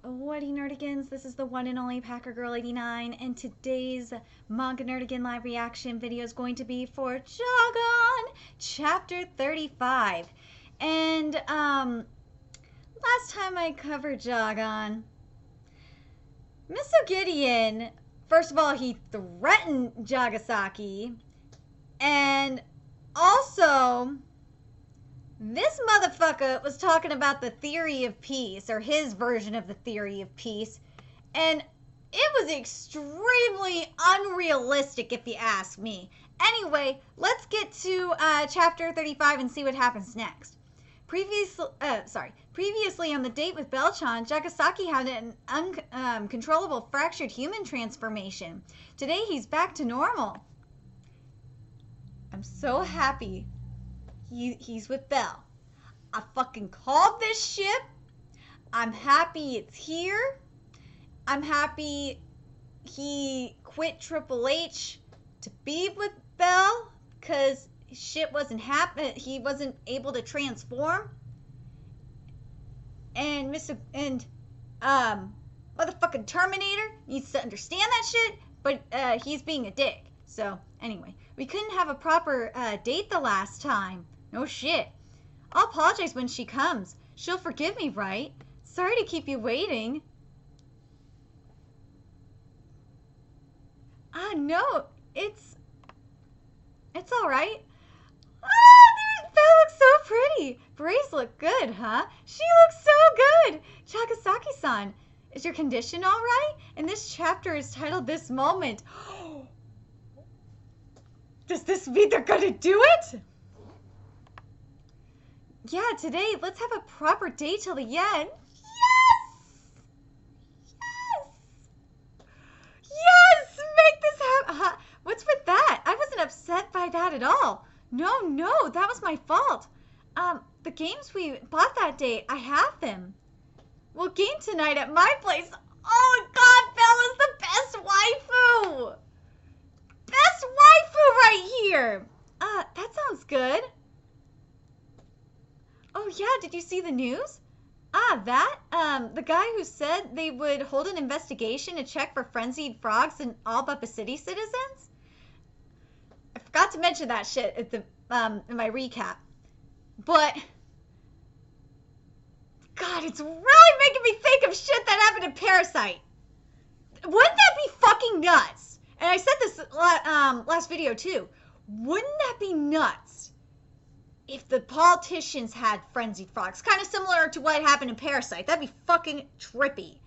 Woody Nerdigans? This is the one and only Packer Girl 89, and today's Manga Nerdigan live reaction video is going to be for Jagaaaaaan Chapter 35. And, last time I covered Jagaaaaaan, Mr. Gideon, first of all, he threatened Jagaaaaaan, and also, this motherfucker was talking about the theory of peace, or his version of the theory of peace, and it was extremely unrealistic if you ask me. Anyway, let's get to chapter 35 and see what happens next. Previously on the date with Belchan, Jagaaaaaan had an uncontrollable fractured human transformation. Today he's back to normal. I'm so happy. He's with Belle. I fucking called this ship. I'm happy it's here. I'm happy he quit Triple H to be with Belle because shit wasn't happening. He wasn't able to transform. And motherfucking Terminator needs to understand that shit, but he's being a dick. So anyway, we couldn't have a proper date the last time. No shit. I'll apologize when she comes. She'll forgive me, right? Sorry to keep you waiting. No. It's alright. Belle looks so pretty. Berets look good, huh? She looks so good. Jagaaaaaan-san, is your condition alright? And this chapter is titled This Moment. Does this mean they're gonna do it? Yeah, today, let's have a proper date till the end. Yes! Yes! Yes! Make this happen. What's with that? I wasn't upset by that at all. No, that was my fault. The games we bought that day, I have them. We'll game tonight at my place. Oh my god, Bella's the best waifu! Best waifu right here! That sounds good. Oh yeah, did you see the news? The guy who said they would hold an investigation to check for frenzied frogs in all but the city citizens? I forgot to mention that shit at the in my recap. But God, it's really making me think of shit that happened in Parasite. Wouldn't that be fucking nuts? And I said this last video too. Wouldn't that be nuts if the politicians had frenzied frogs? Kind of similar to what happened in Parasite. That'd be fucking trippy.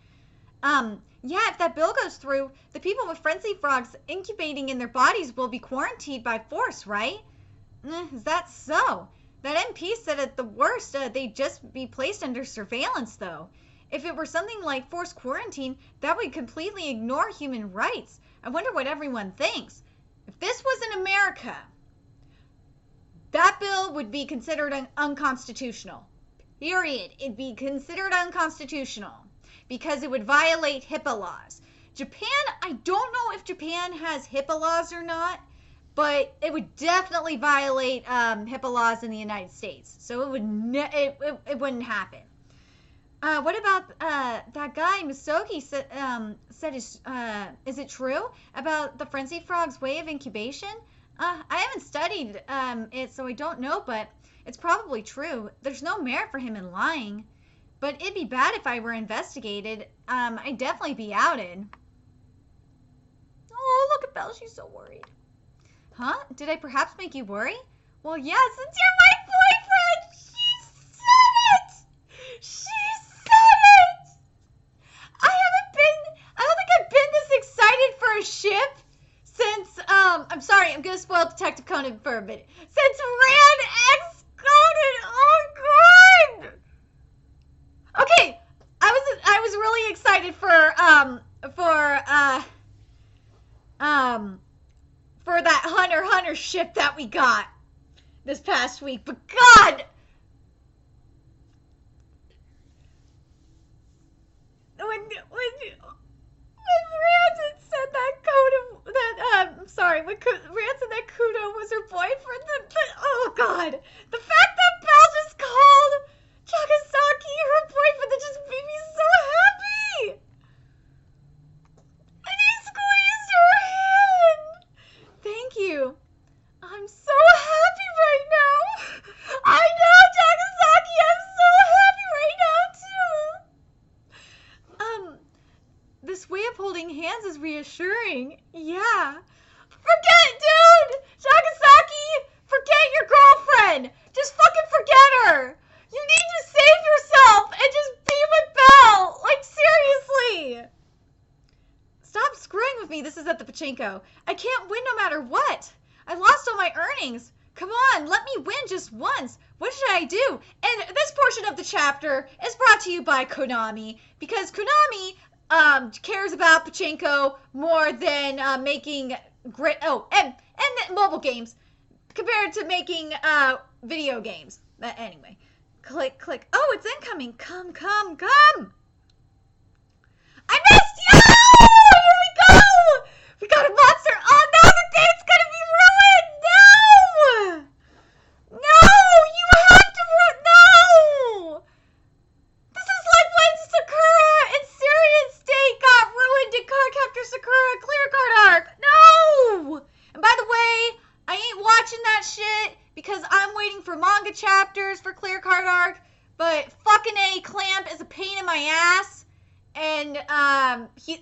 Yeah, if that bill goes through, the people with frenzied frogs incubating in their bodies will be quarantined by force, right? Is that so? That MP said at the worst, they'd just be placed under surveillance, though. If it were something like forced quarantine, that would completely ignore human rights. I wonder what everyone thinks. If this was in America, that bill would be considered unconstitutional. Period. It'd be considered unconstitutional because it would violate HIPAA laws. Japan, I don't know if Japan has HIPAA laws or not, but it would definitely violate HIPAA laws in the United States. So it wouldn't happen. What about that guy Misogi said is it true about the frenzied frog's way of incubation? I haven't studied it, so I don't know, but it's probably true. There's no merit for him in lying. But it'd be bad if I were investigated. I'd definitely be outed. Oh, look at Belle. She's so worried. Huh? Did I perhaps make you worry? Well, yeah, since you're my boyfriend! She said it! She said it! I don't think I've been this excited for a ship since, I'm sorry, I'm gonna spoil Detective Conan for a minute. Since Rand X Conan! Oh, God! Okay, I was really excited for that Hunter x Hunter ship that we got this past week, but God! When Ranson said that when Ranson that Kudo was her boyfriend, oh God! The fact that Belle just called Jagaaaaaan her boyfriend, that just made me so happy! hands is reassuring. Yeah. Forget, dude! Jagaaaaaan, forget your girlfriend! Just fucking forget her! You need to save yourself and just be with Belle! Like, seriously! Stop screwing with me. This is at the pachinko. I can't win no matter what. I lost all my earnings. Come on, let me win just once. What should I do? And this portion of the chapter is brought to you by Konami, because Konami cares about pachinko more than making and mobile games compared to making video games. But anyway, click. Oh, it's incoming. Come. I missed you! Here we go! We got a monster. Oh no, the date's gonna be ruined! No! No! You have to no! This is like when Sakura and Sirius date got ruined in Cardcaptor Sakura Clear Card Arc. No! And by the way, I ain't watching that shit because I'm waiting for manga chapters for Clear Card Arc, but fucking Clamp is a pain in my ass. And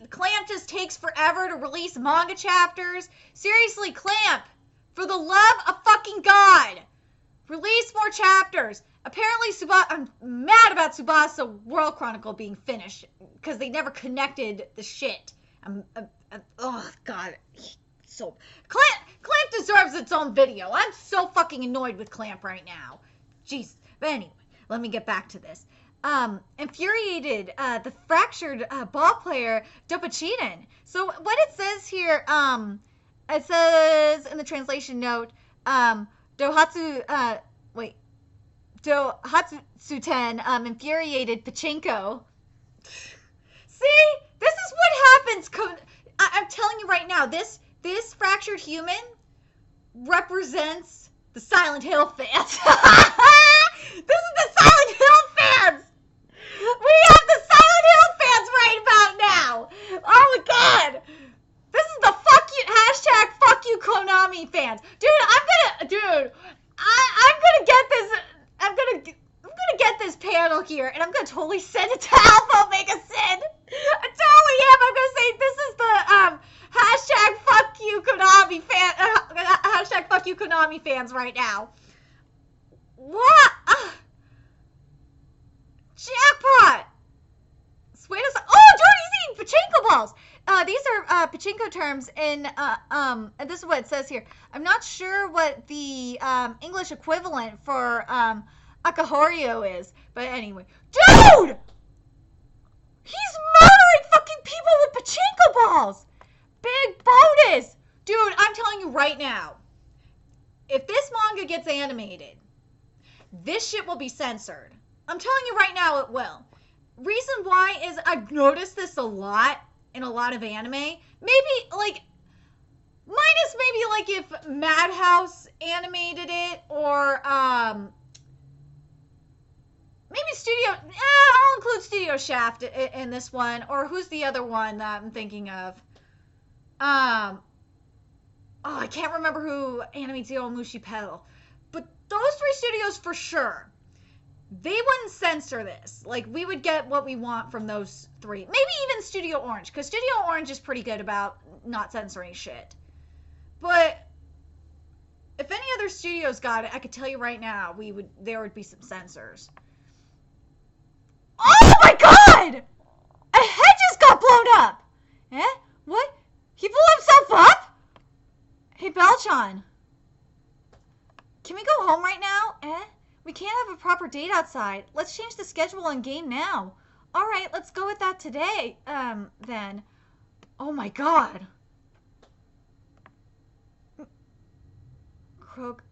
Clamp just takes forever to release manga chapters. Seriously, Clamp, for the love of fucking God, release more chapters. Apparently, I'm mad about Tsubasa World Chronicle being finished because they never connected the shit. Oh God, so Clamp deserves its own video. I'm so fucking annoyed with Clamp right now. Jeez. But anyway, let me get back to this. Infuriated, the fractured ball player Dopachinen. So what it says here, it says in the translation note, Dohatsuten, infuriated pachinko. See, this is what happens. I'm telling you right now, this fractured human represents the Silent Hill fans. This is the Silent Hill fans. We have the Silent Hill fans right about now. Oh my God. This is the fuck you Konami fans. Dude, I'm gonna get this panel here and I'm gonna totally send it to Alpha Omega Sin. I totally am. I'm gonna say this is the fuck you Konami fans right now. What? Jackpot! Wait a second. Oh, Jordy's eating pachinko balls. These are pachinko terms and this is what it says here. I'm not sure what the English equivalent for Akahorio is, but anyway. Dude! He's murdering fucking people with pachinko balls! Big bonus! Dude, I'm telling you right now, if this manga gets animated, this shit will be censored. I'm telling you right now it will. Reason why is I've noticed this a lot in a lot of anime. Maybe like, minus maybe like if Madhouse animated it or maybe Studio, I'll include Studio Shaft in this one. Or who's the other one that I'm thinking of? Oh, I can't remember who animates Yomushi Pedal. But those three studios for sure. They wouldn't censor this. Like, we would get what we want from those three. Maybe even Studio Orange, because Studio Orange is pretty good about not censoring shit. But if any other studios got it, I could tell you right now, there would be some censors. Oh my God! A head just got blown up! Eh? What? He blew himself up? Hey, Belchan. Can we go home right now? Eh? We can't have a proper date outside. Let's change the schedule on game now. Alright, let's go with that today, then. Oh my God. Croak.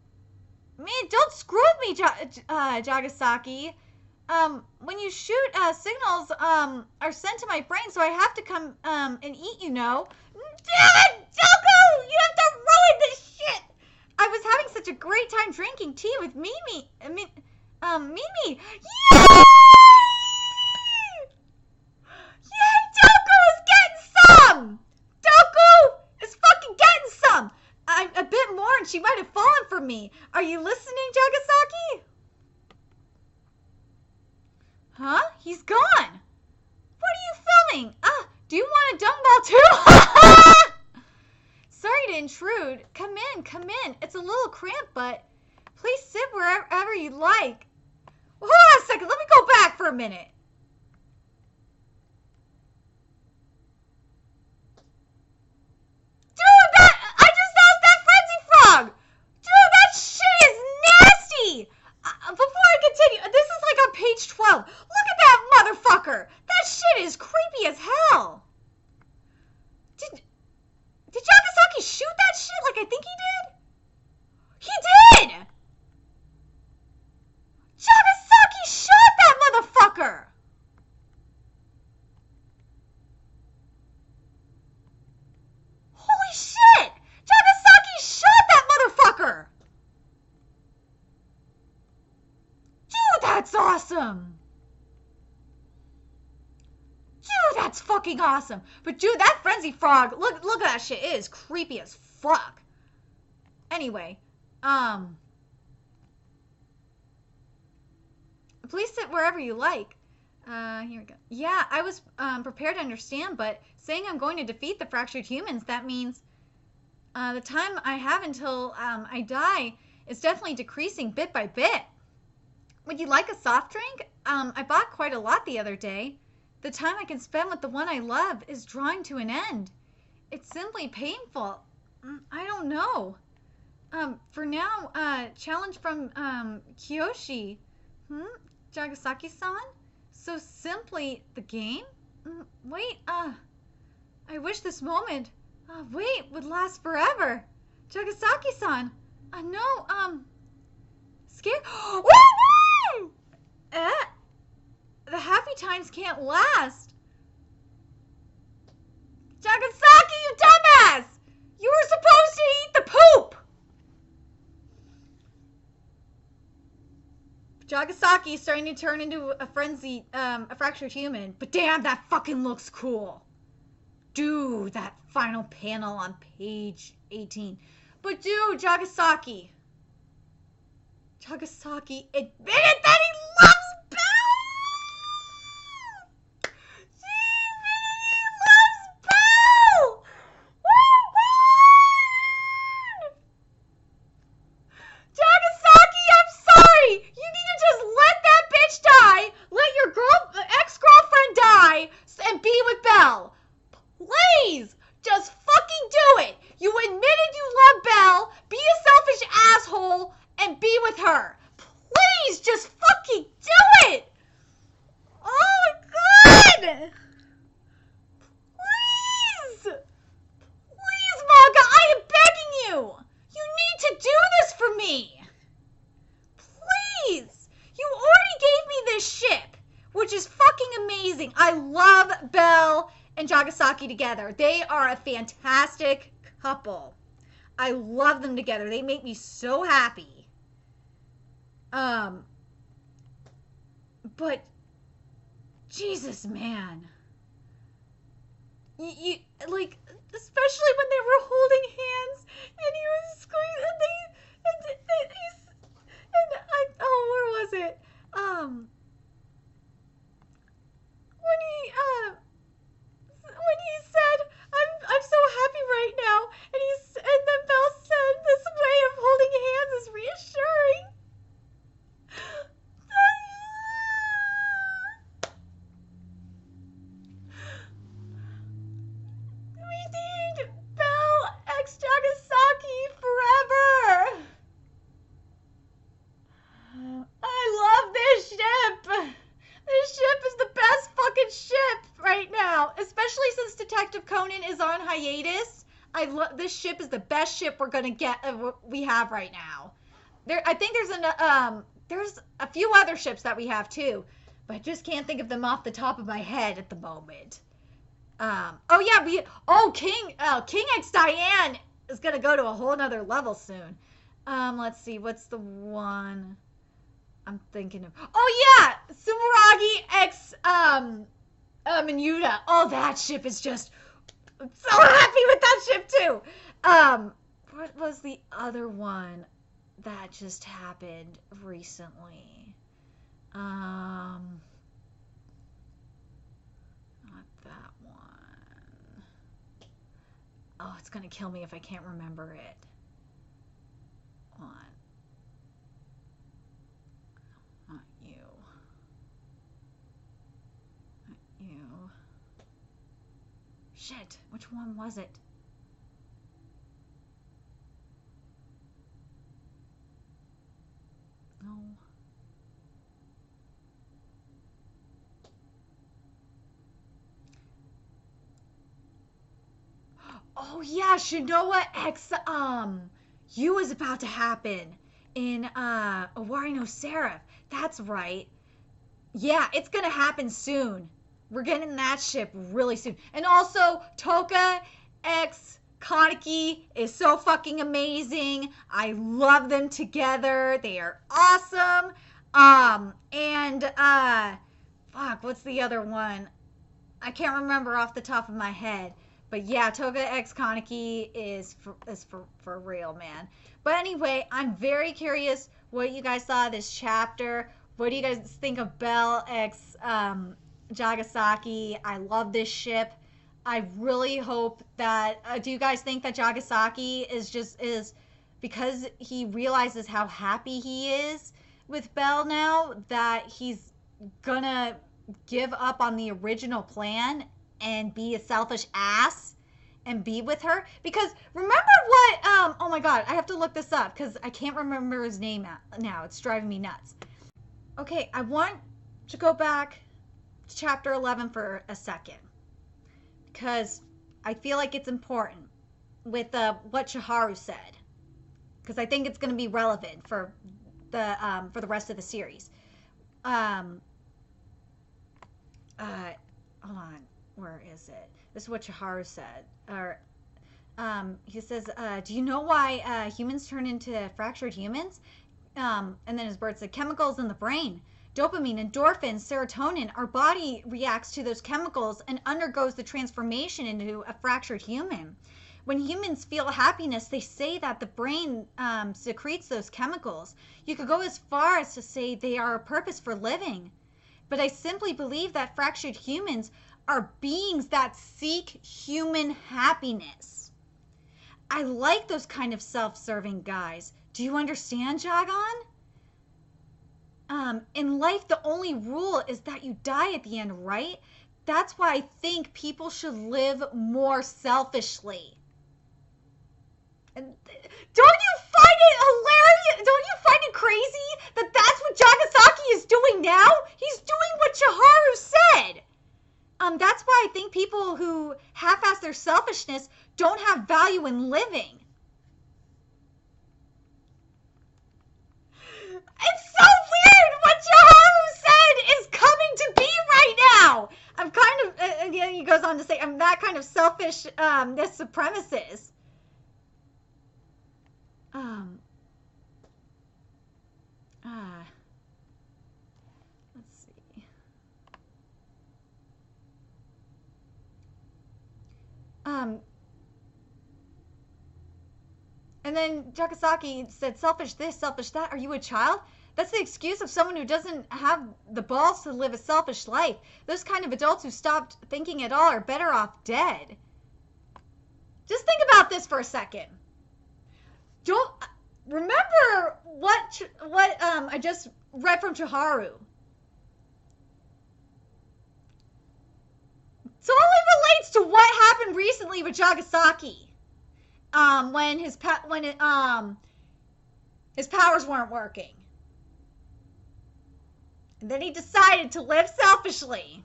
Man, don't screw with me, Jagaaaaaan. When you shoot, signals, are sent to my brain, so I have to come, and eat, you know. Damn it, Joko! You have to ruin this shit! I was having such a great time drinking tea with Mimi. Mimi. Yay! Yay, Doku is getting some! Doku is fucking getting some! A bit more and she might have fallen for me. Are you listening, Jagaaaaaan? Huh? He's gone. What are you filming? Do you want a dung ball too? Sorry to intrude. Come in, come in. It's a little cramped, but please sit wherever you like. Hold on a second. Let me go back for a minute. Dude, I just asked that frenzy frog. Dude, that shit is nasty. Before I continue, this is like on page 12. Look at that motherfucker. That shit is creepy as hell. Did Jagaaaaaan shoot that shit like I think he did? He did! Jagaaaaaan shot that motherfucker! Holy shit! Jagaaaaaan shot that motherfucker! Dude, that's awesome! Dude, that's fucking awesome. But dude, that frenzy frog, look at that shit. It is creepy as fuck. Anyway, please sit wherever you like. Here we go. Yeah, I was prepared to understand, but saying I'm going to defeat the fractured humans, that means the time I have until I die is definitely decreasing bit by bit. Would you like a soft drink? I bought quite a lot the other day. The time I can spend with the one I love is drawing to an end. It's simply painful. I don't know. For now, challenge from Kiyoshi. Jagaaaaaan-san? So simply the game? Wait, I wish this moment, would last forever. Jagaaaaaan-san, no, scared. Woo! The happy times can't last. Jagaaaaaan, you dumbass! You were supposed to eat the poop! Jagaaaaaan is starting to turn into a frenzy, a fractured human. But damn, that fucking looks cool. Dude, that final panel on page 18. But dude, Jagaaaaaan admitted that he loves Belle! She admitted he loves Belle! Woo-hoo! Jagaaaaaan, I'm sorry! You need to just let that bitch die! Let your ex-girlfriend die and be with Belle! Please! Just fucking do it! You admitted you love Belle, be a selfish asshole, and be with her. Please, just fucking do it! Oh my god! Please! Please, Manga, I am begging you! You need to do this for me! Please! You already gave me this ship, which is fucking amazing. I love Belle and Jagaaaaaan together. They are a fantastic couple. I love them together. They make me so happy. But Jesus, man. You like, especially when they were holding hands and he was squeezing where was it? When he said, I'm so happy right now, and then Belle said, this way of holding hands is reassuring. We need Belle ex Jagaaaaaan forever. I love this ship. This ship is the best fucking ship right now, especially since Detective Conan is on hiatus. This ship is the best ship we're gonna get. We have right now. I think there's a few other ships that we have too, but I just can't think of them off the top of my head at the moment. King X Diane is gonna go to a whole nother level soon. Let's see, what's the one I'm thinking of? Oh yeah, Sumeragi X Minuta. Oh, that ship is just, I'm so happy with that ship too. What was the other one that just happened recently? Not that one. it's gonna kill me if I can't remember it. Hold on. Not you. Not you. Shit, which one was it? No. Oh yeah, Shinoa X you was about to happen in Owari no Seraph. That's right. Yeah, it's gonna happen soon. We're getting that ship really soon. And also, Toka X Kaneki is so fucking amazing. I love them together. They are awesome. Fuck, what's the other one? I can't remember off the top of my head. But yeah, Toga X Kaneki is for real, man. But anyway, I'm very curious what you guys saw of this chapter. What do you guys think of Bell X Jagaaaaaan? I love this ship. I really hope that. Do you guys think that Jagaaaaaan is because he realizes how happy he is with Bell now that he's gonna give up on the original plan and be a selfish ass and be with her? Because remember what oh my god, I have to look this up because I can't remember his name now. It's driving me nuts. Okay, I want to go back to chapter 11 for a second because I feel like it's important with what Chiharu said, because I think it's going to be relevant for the rest of the series. Hold on, where is it? This is what Chiharu said. Or he says, do you know why humans turn into fractured humans? And then his bird said, chemicals in the brain. Dopamine, endorphins, serotonin. Our body reacts to those chemicals and undergoes the transformation into a fractured human. When humans feel happiness, they say that the brain secretes those chemicals. You could go as far as to say they are a purpose for living. But I simply believe that fractured humans are beings that seek human happiness. I like those kind of self-serving guys. Do you understand, Jagaaaaaan? In life, the only rule is that you die at the end, right? That's why I think people should live more selfishly. And don't you find it hilarious? Don't you find it crazy that that's what Jagaaaaaan is doing now? He's doing what Chiharu said. That's why I think people who half-ass their selfishness don't have value in living. It's so weird what Chiharu said is coming to be right now. I'm kind of, and he goes on to say, I'm that kind of selfish, this supremacist. Let's see. And then Jagaaaaaan said, selfish this, selfish that. Are you a child? That's the excuse of someone who doesn't have the balls to live a selfish life. Those kind of adults who stopped thinking at all are better off dead. Just think about this for a second. Don't remember what I just read from Chiharu. So it only relates to what happened recently with Jagaaaaaan. When his powers weren't working. And then he decided to live selfishly.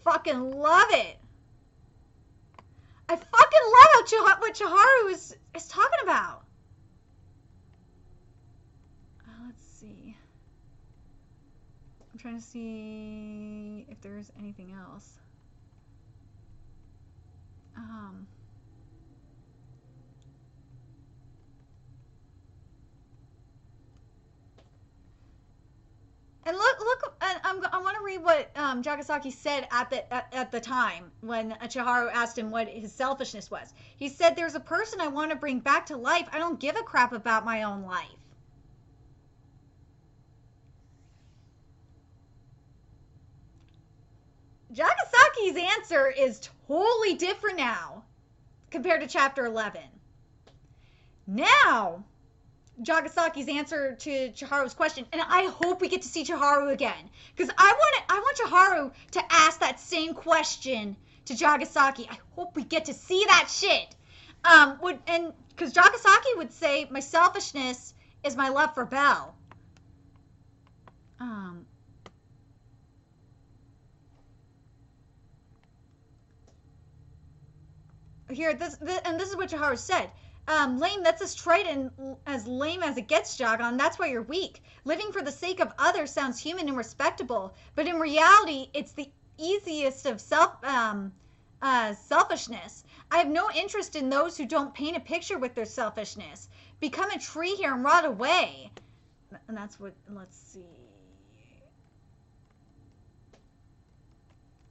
Fucking love it. I fucking love what Chiharu is talking about. Let's see. I'm trying to see if there's anything else. And look, I want to read what Jagaaaaaan said at the time when Chiharu asked him what his selfishness was. He said, "There's a person I want to bring back to life. I don't give a crap about my own life." Jagaaaan's answer is totally different now. compared to chapter 11. Now, Jagassaki's answer to Chiharu's question, and I hope we get to see Chiharu again, because I want Chiharu to ask that same question to Jagassaki. I hope we get to see that shit. Because Jagassaki would say, my selfishness is my love for Belle. Here, this is what Chiharu said. Lame, that's as trite and as lame as it gets, Jagan. That's why you're weak. Living for the sake of others sounds human and respectable, but in reality, it's the easiest of selfishness. I have no interest in those who don't paint a picture with their selfishness. Become a tree here and rot away. And that's what, let's see.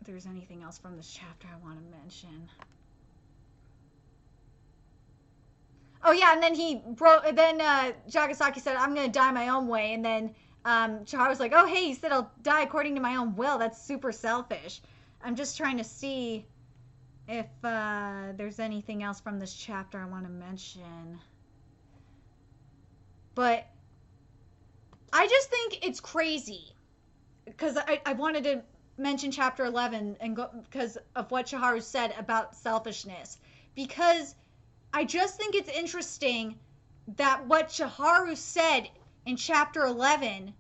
If there's anything else from this chapter I want to mention. Oh yeah, and then Jagassaki said, I'm going to die my own way. And then Chiharu was like, oh hey, he said I'll die according to my own will. That's super selfish. I'm just trying to see if there's anything else from this chapter I want to mention. But I just think it's crazy. Because I wanted to mention chapter 11 and because of what Chiharu said about selfishness. Because I just think it's interesting that what Chiharu said in chapter 11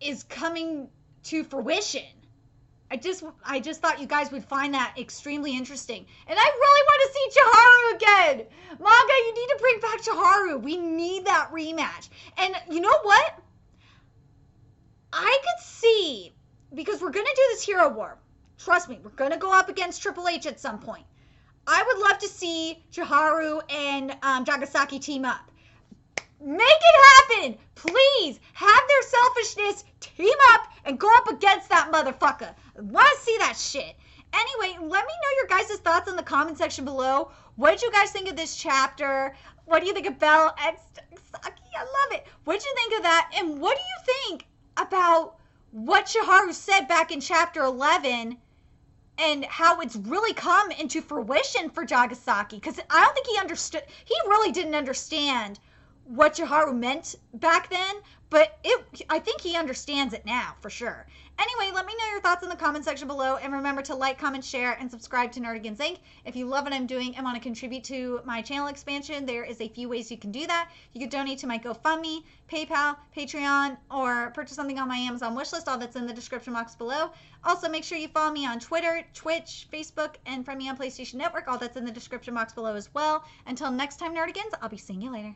is coming to fruition. I just thought you guys would find that extremely interesting. And I really want to see Chiharu again. Manga, you need to bring back Chiharu. We need that rematch. And you know what? I could see, because we're going to do this hero war. Trust me, we're going to go up against Triple H at some point. I would love to see Chiharu and Jagassaki team up. Make it happen! Please, have their selfishness team up and go up against that motherfucker. I want to see that shit. Anyway, let me know your guys' thoughts in the comment section below. What did you guys think of this chapter? What do you think of Belle and Jagassaki? I love it. What did you think of that? And what do you think about what Chiharu said back in chapter 11 and how it's really come into fruition for Jagassaki? Because I don't think he understood. He really didn't understand what Chiharu meant back then, but I think he understands it now for sure. Anyway, let me know your thoughts in the comment section below, and remember to like, comment, share, and subscribe to Nerdigans Inc. If you love what I'm doing and want to contribute to my channel expansion, there is a few ways you can do that. You can donate to my GoFundMe, PayPal, Patreon, or purchase something on my Amazon wishlist. All that's in the description box below. Also, make sure you follow me on Twitter, Twitch, Facebook, and friend me on PlayStation Network. All that's in the description box below as well. Until next time, Nerdigans, I'll be seeing you later.